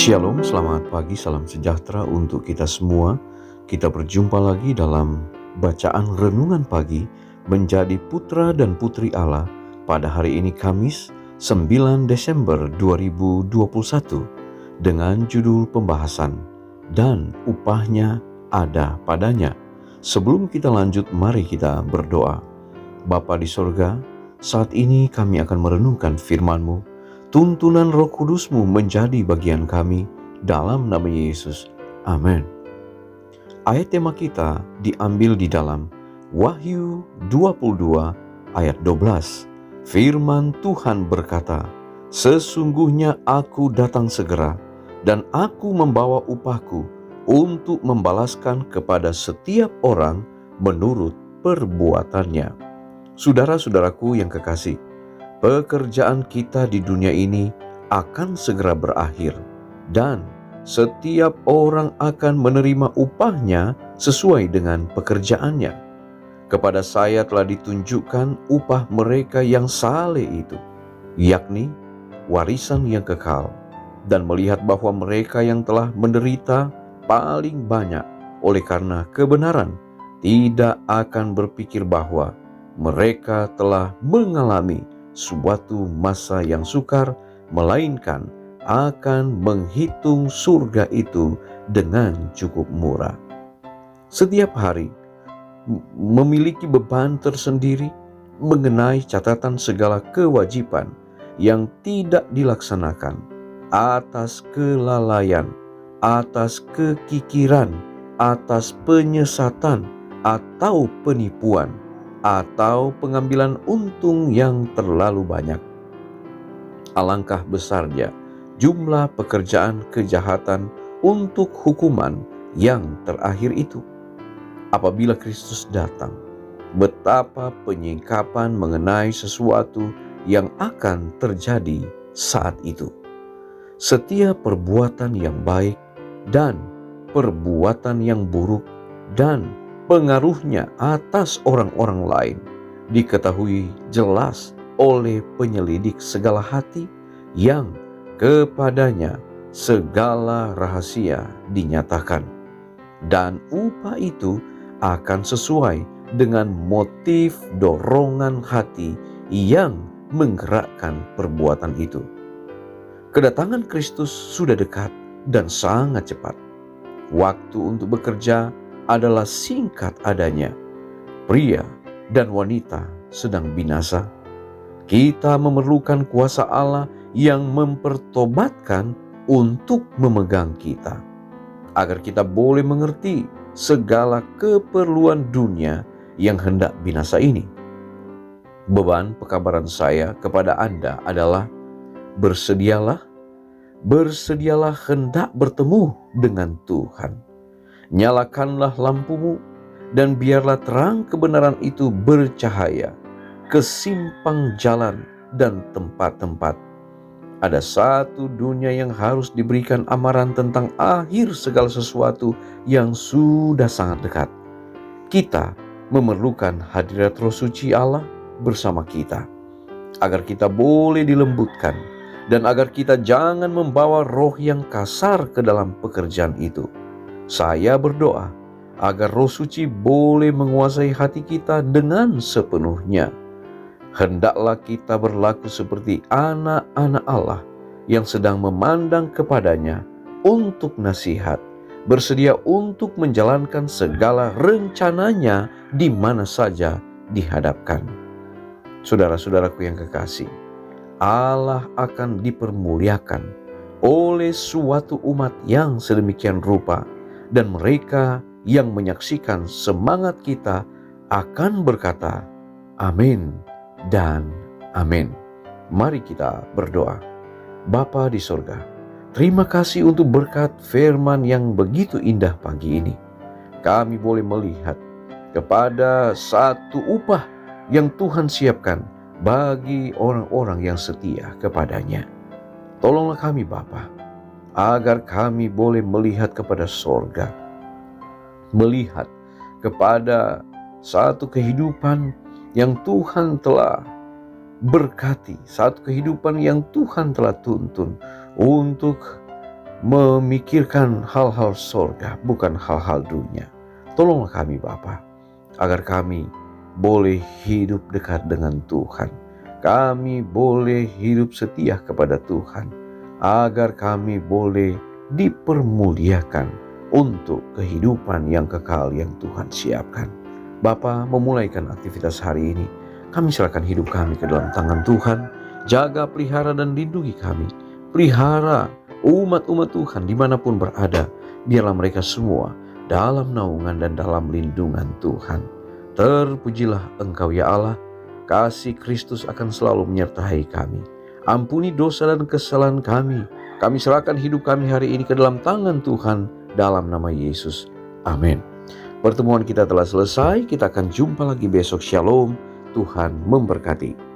Shalom, selamat pagi, salam sejahtera untuk kita semua. Kita berjumpa lagi dalam bacaan renungan pagi menjadi putra dan putri Allah pada hari ini Kamis 9 Desember 2021 dengan judul pembahasan dan upahnya ada padanya. Sebelum kita lanjut, mari kita berdoa. Bapa di sorga, saat ini kami akan merenungkan firman-Mu. Tuntunan Roh Kudus-Mu menjadi bagian kami dalam nama Yesus. Amin. Ayat tema kita diambil di dalam Wahyu 22 ayat 12. Firman Tuhan berkata, "Sesungguhnya aku datang segera, dan aku membawa upahku untuk membalaskan kepada setiap orang menurut perbuatannya." Saudara-saudaraku yang kekasih, pekerjaan kita di dunia ini akan segera berakhir dan setiap orang akan menerima upahnya sesuai dengan pekerjaannya. Kepada saya telah ditunjukkan upah mereka yang saleh itu, yakni warisan yang kekal, dan melihat bahwa mereka yang telah menderita paling banyak oleh karena kebenaran tidak akan berpikir bahwa mereka telah mengalami suatu masa yang sukar, melainkan akan menghitung surga itu dengan cukup murah. Setiap hari memiliki beban tersendiri mengenai catatan segala kewajiban yang tidak dilaksanakan atas kelalaian, atas kekikiran, atas penyesatan atau penipuan, atau pengambilan untung yang terlalu banyak. Alangkah besarnya jumlah pekerjaan kejahatan untuk hukuman yang terakhir itu. Apabila Kristus datang, betapa penyingkapan mengenai sesuatu yang akan terjadi saat itu. Setiap perbuatan yang baik dan perbuatan yang buruk dan pengaruhnya atas orang-orang lain diketahui jelas oleh penyelidik segala hati yang kepadanya segala rahasia dinyatakan. Dan upah itu akan sesuai dengan motif dorongan hati yang menggerakkan perbuatan itu. Kedatangan Kristus sudah dekat dan sangat cepat. Waktu untuk bekerja adalah singkat adanya. Pria dan wanita sedang binasa. Kita memerlukan kuasa Allah yang mempertobatkan untuk memegang kita, agar kita boleh mengerti segala keperluan dunia yang hendak binasa ini. Beban pekabaran saya kepada Anda adalah bersedialah hendak bertemu dengan Tuhan. Nyalakanlah lampumu dan biarlah terang kebenaran itu bercahaya ke simpang jalan dan tempat-tempat. Ada satu dunia yang harus diberikan amaran tentang akhir segala sesuatu yang sudah sangat dekat. Kita memerlukan hadirat Roh Suci Allah bersama kita, agar kita boleh dilembutkan dan agar kita jangan membawa roh yang kasar ke dalam pekerjaan itu. Saya berdoa agar Roh Suci boleh menguasai hati kita dengan sepenuhnya. Hendaklah kita berlaku seperti anak-anak Allah yang sedang memandang kepadanya untuk nasihat, bersedia untuk menjalankan segala rencananya di mana saja dihadapkan. Saudara-saudaraku yang kekasih, Allah akan dipermuliakan oleh suatu umat yang sedemikian rupa, dan mereka yang menyaksikan semangat kita akan berkata, amin dan amin. Mari kita berdoa. Bapa di sorga, terima kasih untuk berkat firman yang begitu indah pagi ini. Kami boleh melihat kepada satu upah yang Tuhan siapkan bagi orang-orang yang setia kepadanya. Tolonglah kami Bapa, agar kami boleh melihat kepada sorga, melihat kepada satu kehidupan yang Tuhan telah berkati, satu kehidupan yang Tuhan telah tuntun untuk memikirkan hal-hal sorga, bukan hal-hal dunia. Tolonglah kami Bapa, agar kami boleh hidup dekat dengan Tuhan. Kami boleh hidup setia kepada Tuhan, agar kami boleh dipermuliakan untuk kehidupan yang kekal yang Tuhan siapkan. Bapa, memulaikan aktivitas hari ini, kami serahkan hidup kami ke dalam tangan Tuhan. Jaga, pelihara, dan lindungi kami. Pelihara umat-umat Tuhan dimanapun berada. Biarlah mereka semua dalam naungan dan dalam lindungan Tuhan. Terpujilah Engkau ya Allah. Kasih Kristus akan selalu menyertai kami. Ampuni dosa dan kesalahan kami. Kami serahkan hidup kami hari ini ke dalam tangan Tuhan, dalam nama Yesus. Amin. Pertemuan kita telah selesai. Kita akan jumpa lagi besok. Shalom. Tuhan memberkati.